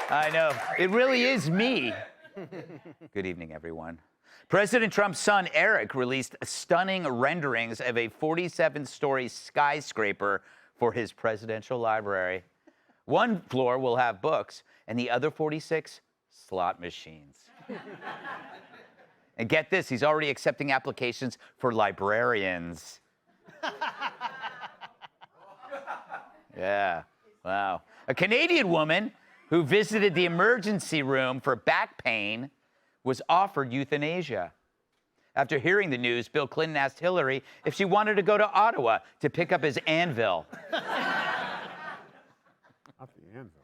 I know. It really is me. Good evening, everyone. President Trump's son, Eric, released stunning renderings of a 47-story skyscraper for his presidential library. One floor will have books, and the other 46, slot machines. And get this, he's already accepting applications for librarians. Yeah, wow. A Canadian woman who visited the emergency room for back pain was offered euthanasia. After hearing the news, Bill Clinton asked Hillary if she wanted to go to Ottawa to pick up his anvil. Not the anvil.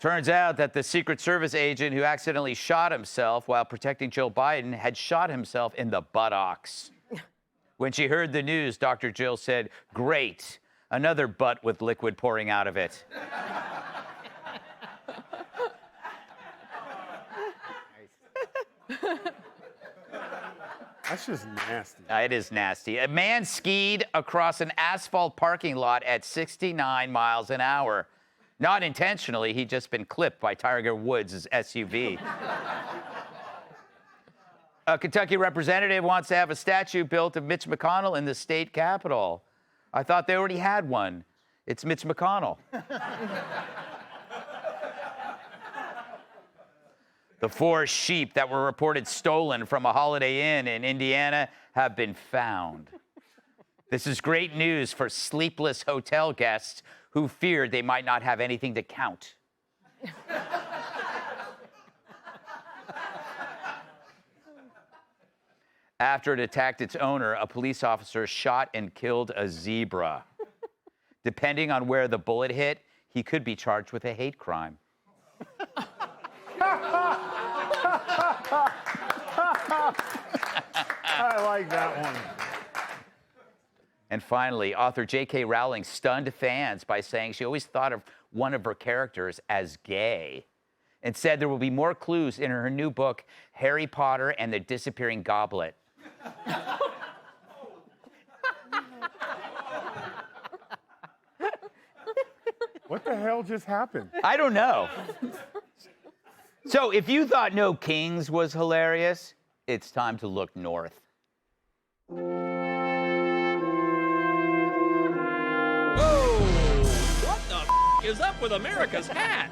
Turns out that the Secret Service agent who accidentally shot himself while protecting Joe Biden had shot himself in the buttocks. When she heard the news, Dr. Jill said, "Great, another butt with liquid pouring out of it." That's just nasty. It is nasty. A man skied across an asphalt parking lot at 69 miles an hour. Not intentionally, he'd just been clipped by Tiger Woods' SUV. A Kentucky representative wants to have a statue built of Mitch McConnell in the state capitol. I thought they already had one. It's Mitch McConnell. The 4 sheep that were reported stolen from a Holiday Inn in Indiana have been found. This is great news for sleepless hotel guests who feared they might not have anything to count. After it attacked its owner, a police officer shot and killed a zebra. Depending on where the bullet hit, he could be charged with a hate crime. I like that one. And finally, author J.K. Rowling stunned fans by saying she always thought of one of her characters as gay and said there will be more clues in her new book, Harry Potter and the Disappearing Goblet. What the hell just happened? I don't know. So if you thought No Kings was hilarious, it's time to look north. Whoa! What the is up with America's hat?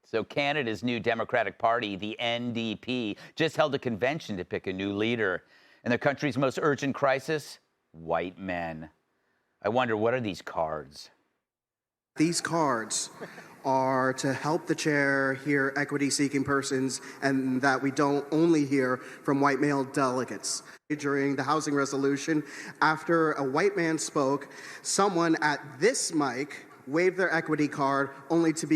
So Canada's new Democratic Party, the NDP, just held a convention to pick a new leader. And the country's most urgent crisis? White men. I wonder, what are these cards? These cards are to help the chair hear equity-seeking persons, and that we don't only hear from white male delegates. During the housing resolution, after a white man spoke, someone at this mic waved their equity card only to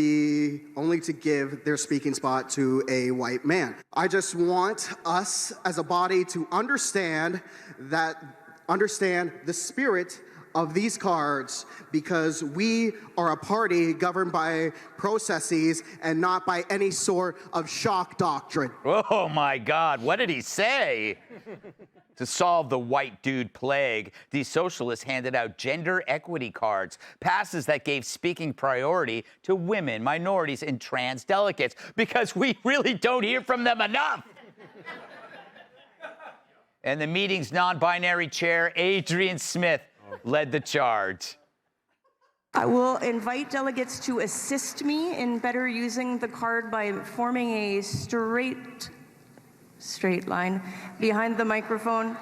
give their speaking spot to a white man. I just want us as a body to understand the spirit of these cards, because we are a party governed by processes and not by any sort of shock doctrine. Oh my God, what did he say? To solve the white dude plague, these socialists handed out gender equity cards, passes that gave speaking priority to women, minorities, and trans delegates, because we really don't hear from them enough. And the meeting's non-binary chair, Adrian Smith, led the charge. I will invite delegates to assist me in better using the card by forming a straight line behind the microphone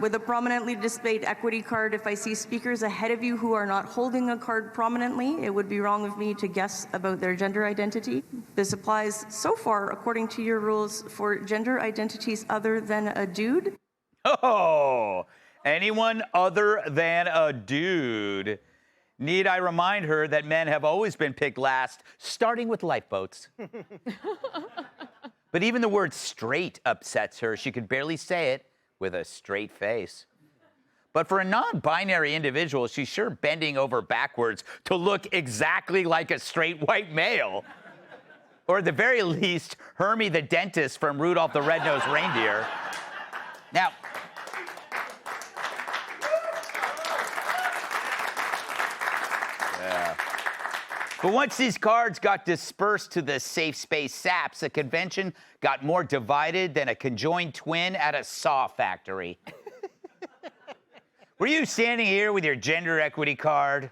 with a prominently displayed equity card. If I see speakers ahead of you who are not holding a card prominently, it would be wrong of me to guess about their gender identity. This applies so far, according to your rules, for gender identities other than a dude. Oh, anyone other than a dude. Need I remind her that men have always been picked last, starting with lifeboats. But even the word straight upsets her. She could barely say it with a straight face. But for a non-binary individual, she's sure bending over backwards to look exactly like a straight white male. Or at the very least, Hermie the dentist from Rudolph the Red-Nosed Reindeer. Now, But once these cards got dispersed to the safe space saps, the convention got more divided than a conjoined twin at a saw factory. Were you standing here with your gender equity card?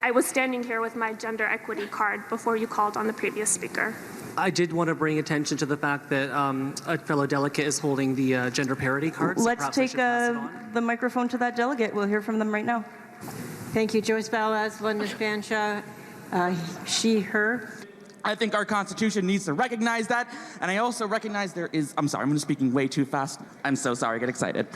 I was standing here with my gender equity card before you called on the previous speaker. I did want to bring attention to the fact that a fellow delegate is holding the gender parity card. So Let's perhaps I take should pass it on. the microphone to that delegate. We'll hear from them right now. Thank you, Joyce Ballas, Linda Spansha, she, her. I think our Constitution needs to recognize that, and I also recognize there is, I'm sorry, I'm speaking way too fast. I'm so sorry, I get excited.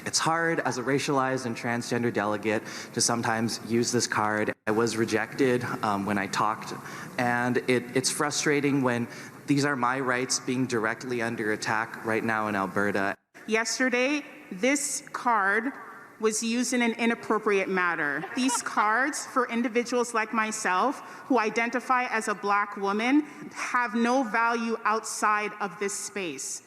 It's hard as a racialized and transgender delegate to sometimes use this card. I was rejected when I talked, and it's frustrating when these are my rights being directly under attack right now in Alberta. Yesterday, this card was used in an inappropriate manner. These cards for individuals like myself who identify as a Black woman have no value outside of this space.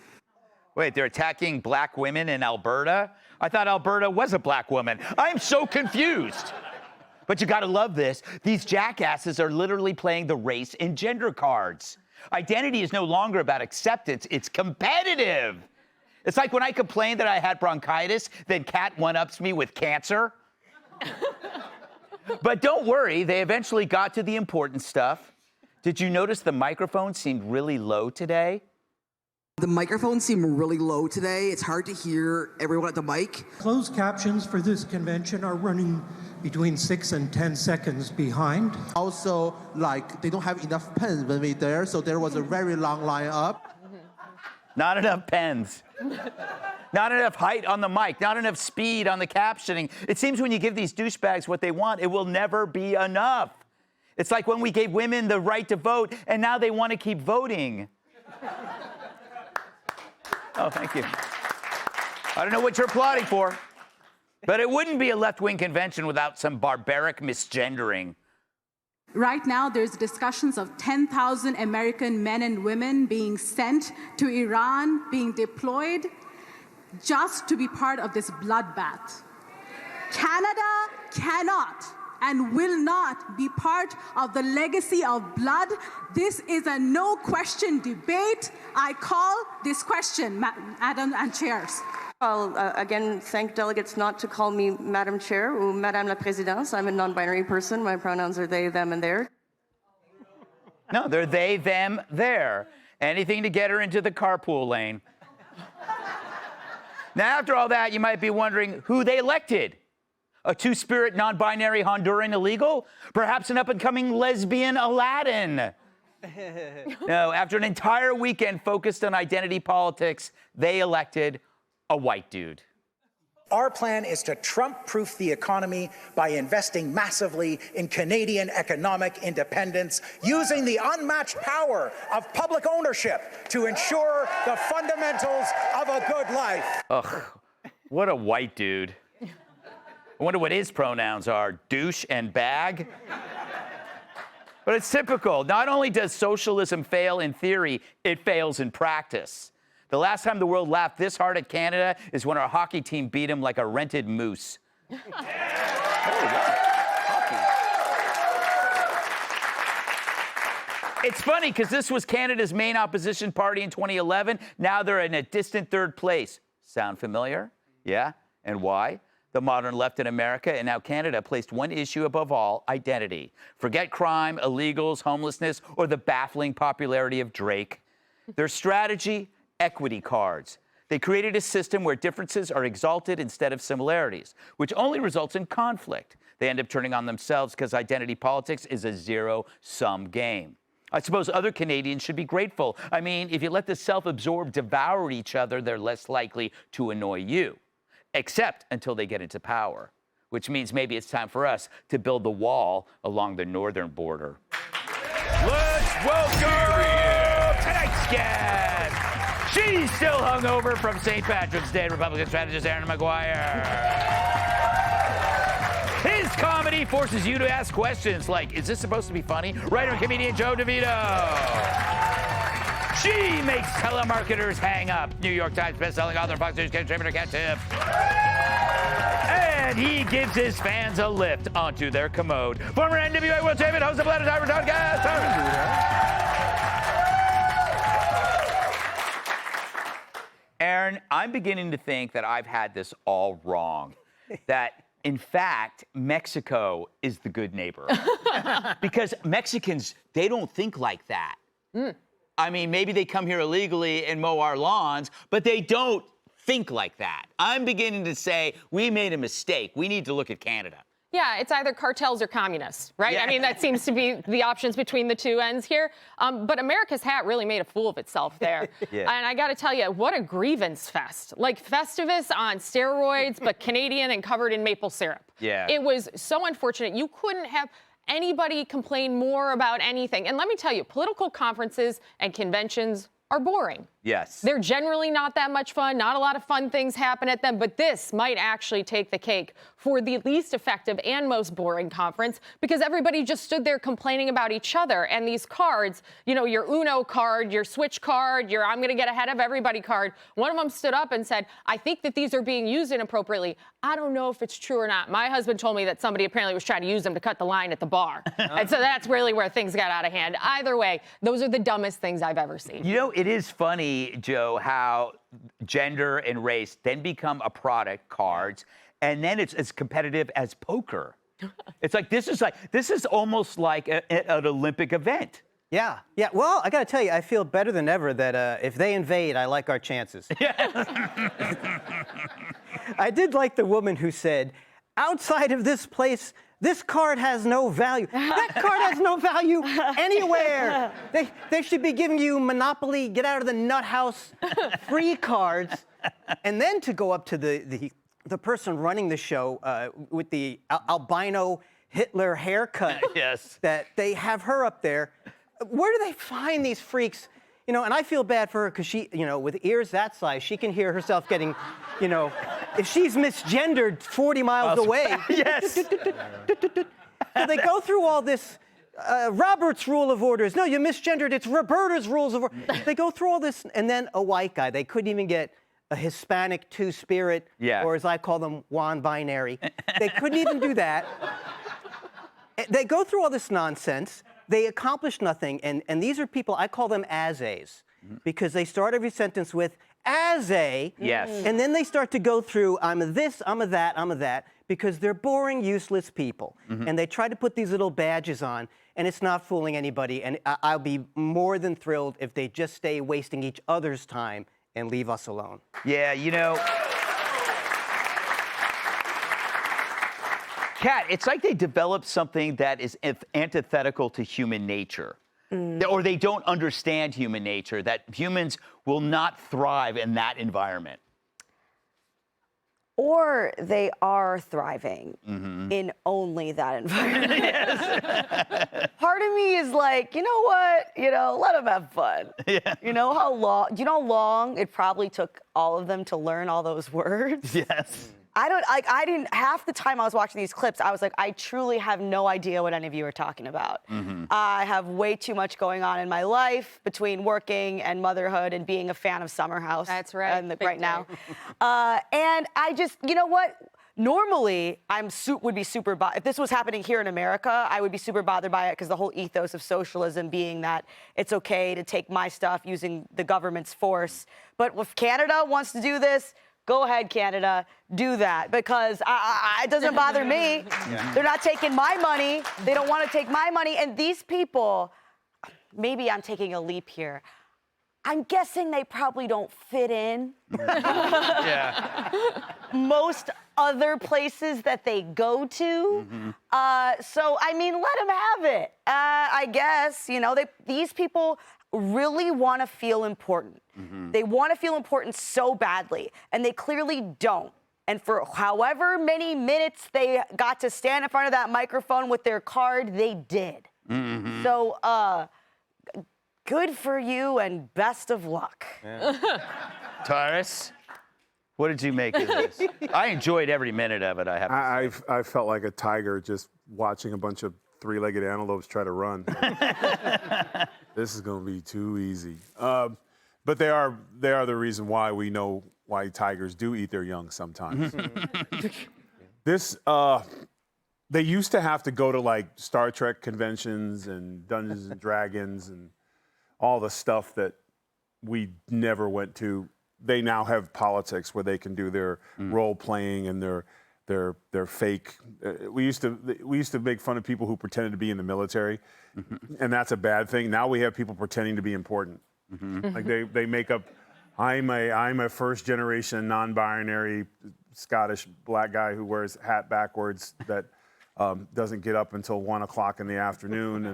Wait, they're attacking Black women in Alberta? I thought Alberta was a Black woman. I'm so confused. But you gotta love this. These jackasses are literally playing the race and gender cards. Identity is no longer about acceptance, it's competitive. It's like when I complained that I had bronchitis, then Kat one-ups me with cancer. But don't worry, they eventually got to the important stuff. Did you notice the microphone seemed really low today? The microphones seem really low today. It's hard to hear everyone at the mic. Closed captions for this convention are running between 6 and 10 seconds behind. Also, like, they don't have enough pens when we're there, so there was a very long line up. Not enough pens. Not enough height on the mic, not enough speed on the captioning. It seems when you give these douchebags what they want, it will never be enough. It's like when we gave women the right to vote, and now they want to keep voting. Oh, thank you. I don't know what you're applauding for, but it wouldn't be a left-wing convention without some barbaric misgendering. Right now, there's discussions of 10,000 American men and women being sent to Iran, being deployed, just to be part of this bloodbath. Canada cannot and will not be part of the legacy of blood. This is a no-question debate. I call this question, Madam and Chairs. I'll again thank delegates not to call me Madam Chair or Madame la Présidente. I'm a non-binary person. My pronouns are they, them, and their. No, they're they, them, their. Anything to get her into the carpool lane. Now, after all that, you might be wondering who they elected. A two-spirit, non-binary Honduran illegal? Perhaps an up-and-coming lesbian Aladdin? No, after an entire weekend focused on identity politics, they elected a white dude. Our plan is to Trump-proof the economy by investing massively in Canadian economic independence, using the unmatched power of public ownership to ensure the fundamentals of a good life. Ugh, what a white dude. I wonder what his pronouns are, douche and bag? But it's typical. Not only does socialism fail in theory, it fails in practice. The last time the world laughed this hard at Canada is when our hockey team beat him like a rented moose. It's funny because this was Canada's main opposition party in 2011. Now they're in a distant third place. Sound familiar? Yeah? And why? The modern left in America and now Canada placed one issue above all, identity. Forget crime, illegals, homelessness, or the baffling popularity of Drake. Their strategy? Equity cards. They created a system where differences are exalted instead of similarities, which only results in conflict. They end up turning on themselves because identity politics is a zero-sum game. I suppose other Canadians should be grateful. I mean, if you let the self-absorbed devour each other, they're less likely to annoy you, except until they get into power, which means maybe it's time for us to build the wall along the northern border. Let's welcome tonight's guest. She's still hungover from St. Patrick's Day, Republican strategist Aaron McGuire. His comedy forces you to ask questions like, is this supposed to be funny? Writer and comedian Joe DeVito. She makes telemarketers hang up. New York Times bestselling author, Fox News contributor Kat Tiff. And he gives his fans a lift onto their commode. Former NWA World Champion, host of Planet Time podcast. Aaron, I'm beginning to think that I've had this all wrong. That, in fact, Mexico is the good neighbor. Because Mexicans, they don't think like that. I mean, maybe they come here illegally and mow our lawns, but they don't think like that. I'm beginning to say we made a mistake. We need to look at Canada. Yeah, it's either cartels or communists, right? Yeah. I mean, that seems to be the options between the two ends here. But America's hat really made a fool of itself there. Yeah. And I got to tell you, what a grievance fest. Like Festivus on steroids, but Canadian and covered in maple syrup. Yeah. It was so unfortunate. You couldn't have anybody complain more about anything. And let me tell you, political conferences and conventions are boring. Yes. They're generally not that much fun. Not a lot of fun things happen at them, but this might actually take the cake for the least effective and most boring conference because everybody just stood there complaining about each other. And these cards, you know, your Uno card, your Switch card, your I'm going to get ahead of everybody card. One of them stood up and said, I think that these are being used inappropriately. I don't know if it's true or not. My husband told me that somebody apparently was trying to use them to cut the line at the bar. And so that's really where things got out of hand. Either way, those are the dumbest things I've ever seen. You know, it is funny, Joe, how gender and race then become a product, cards, and then it's as competitive as poker. It's like this is almost like an Olympic event. Yeah. Well, I got to tell you, I feel better than ever that if they invade, I like our chances. I did like the woman who said, outside of this place, this card has no value. That card has no value anywhere. They should be giving you Monopoly, get out of the nut house, free cards, and then to go up to the person running the show with the albino Hitler haircut. Yes. That they have her up there. Where do they find these freaks? You know, and I feel bad for her because she, you know, with ears that size, she can hear herself getting, you know, if she's misgendered 40 miles away. Yes. So they go through all this, Robert's Rule of Orders. No, you misgendered, it's Roberta's Rules of Order. They go through all this, and then a white guy. They couldn't even get a Hispanic two-spirit, or as I call them, Juan Binary. They couldn't even do that. They go through all this nonsense. They accomplish nothing, and these are people, I call them as-a's, because they start every sentence with as a, yes, and then they start to go through, I'm a this, I'm a that, I'm a that, because they're boring, useless people. And they try to put these little badges on, and it's not fooling anybody, and I'll be more than thrilled if they just stay wasting each other's time and leave us alone. Yeah, you know, Kat, it's like they developed something that is antithetical to human nature. Or they don't understand human nature, that humans will not thrive in that environment. Or they are thriving in only that environment. Part of me is like, you know what? You know, let them have fun. Yeah. You know how long it probably took all of them to learn all those words? Yes. I didn't, half the time I was watching these clips, I was like, I truly have no idea what any of you are talking about. I have way too much going on in my life between working and motherhood and being a fan of Summer House. That's right. Right now. And I just, you know what? Normally, would be super if this was happening here in America, I would be super bothered by it because the whole ethos of socialism being that it's okay to take my stuff using the government's force. But if Canada wants to do this, go ahead, Canada, do that, because it doesn't bother me. They're not taking my money. They don't want to take my money. And these people, maybe I'm taking a leap here. I'm guessing they probably don't fit in. Most other places that they go to. So, I mean, let them have it. I guess, you know, these people really want to feel important. They want to feel important so badly, and they clearly don't. And for however many minutes they got to stand in front of that microphone with their card, they did. So, good for you and best of luck. Tyrus, what did you make of this? I enjoyed every minute of it, I have to say. I felt like a tiger just watching a bunch of three-legged antelopes try to run. This is going to be too easy. But they are the reason why we know why tigers do eat their young sometimes. This, they used to have to go to like Star Trek conventions and Dungeons and Dragons and all the stuff that we never went to. They now have politics where they can do their role playing and their fake. We used to make fun of people who pretended to be in the military, and that's a bad thing. Now we have people pretending to be important. Like they make up. I'm a first generation non-binary Scottish black guy who wears hat backwards that doesn't get up until 1 o'clock in the afternoon,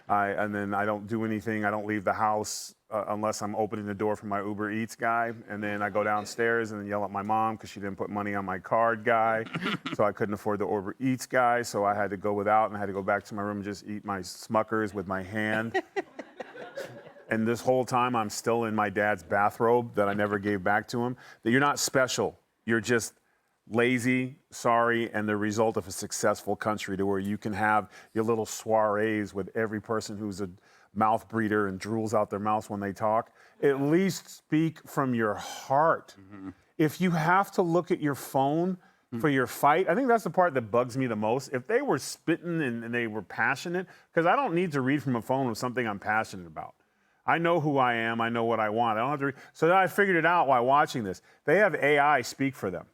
and then I don't do anything. I don't leave the house unless I'm opening the door for my Uber Eats guy, and then I go downstairs and yell at my mom because she didn't put money on my card guy, so I couldn't afford the Uber Eats guy, so I had to go without and I had to go back to my room and just eat my Smuckers with my hand. And this whole time I'm still in my dad's bathrobe that I never gave back to him. That you're not special. You're just lazy, sorry, and the result of a successful country to where you can have your little soirees with every person who's a mouth breather and drools out their mouths when they talk. At least speak from your heart. If you have to look at your phone for your fight, I think that's the part that bugs me the most. If they were spitting and they were passionate, because I don't need to read from a phone with something I'm passionate about. I know who I am. I know what I want. I don't have to read. So then I figured it out while watching this. They have AI speak for them.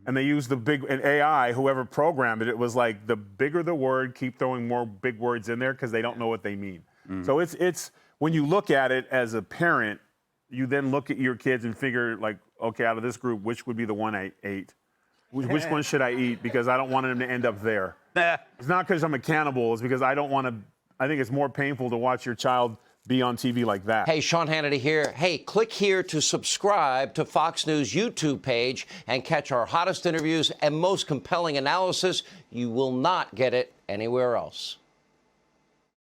And they use and AI, whoever programmed it, it was like the bigger the word, keep throwing more big words in there because they don't know what they mean. So it's when you look at it as a parent, you then look at your kids and figure like, okay, out of this group, which would be the one I ate? Which one should I eat? Because I don't want them to end up there. It's not because I'm a cannibal. It's because I don't want to. I think it's more painful to watch your child be on TV like that. Hey, Sean Hannity here. Hey, click here to subscribe to Fox News YouTube page and catch our hottest interviews and most compelling analysis. You will not get it anywhere else.